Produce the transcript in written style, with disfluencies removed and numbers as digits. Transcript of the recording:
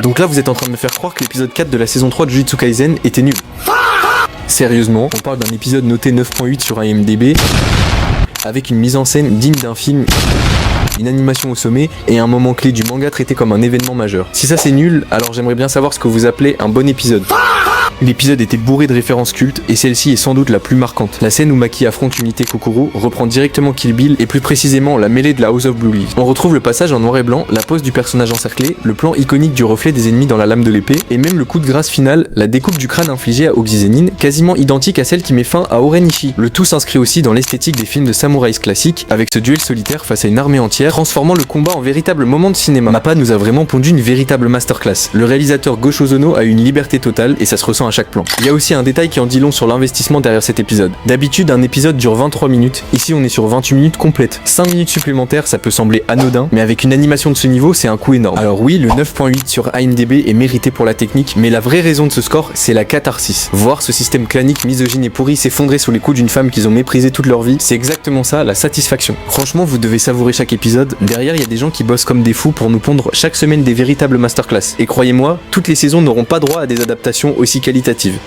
Donc là vous êtes en train de me faire croire que l'épisode 4 de la saison 3 de Jujutsu Kaisen était nul. Sérieusement, on parle d'un épisode noté 9.8 sur IMDb, avec une mise en scène digne d'un film, une animation au sommet et un moment clé du manga traité comme un événement majeur. Si ça c'est nul, alors j'aimerais bien savoir ce que vous appelez un bon épisode. L'épisode était bourré de références cultes et celle-ci est sans doute la plus marquante. La scène où Maki affronte Unité Kokoro reprend directement Kill Bill et plus précisément la mêlée de la House of Blue Leaves. On retrouve le passage en noir et blanc, la pose du personnage encerclé, le plan iconique du reflet des ennemis dans la lame de l'épée et même le coup de grâce final, la découpe du crâne infligée à Oxy Zenin, quasiment identique à celle qui met fin à Oren Ishii. Le tout s'inscrit aussi dans l'esthétique des films de samouraïs classiques avec ce duel solitaire face à une armée entière, transformant le combat en véritable moment de cinéma. Mappa nous a vraiment pondu une véritable masterclass. Le réalisateur Go Shozono a eu une liberté totale et ça se ressent à chaque plan. Il y a aussi un détail qui en dit long sur l'investissement derrière cet épisode. D'habitude, un épisode dure 23 minutes, ici on est sur 28 minutes complètes. 5 minutes supplémentaires, ça peut sembler anodin, mais avec une animation de ce niveau, c'est un coup énorme. Alors oui, le 9.8 sur IMDb est mérité pour la technique, mais la vraie raison de ce score, c'est la catharsis. Voir ce système clanique misogyne et pourri s'effondrer sous les coups d'une femme qu'ils ont méprisée toute leur vie, c'est exactement ça, la satisfaction. Franchement, vous devez savourer chaque épisode. Derrière, il y a des gens qui bossent comme des fous pour nous pondre chaque semaine des véritables masterclass. Et croyez-moi, toutes les saisons n'auront pas droit à des adaptations aussi qualitatives.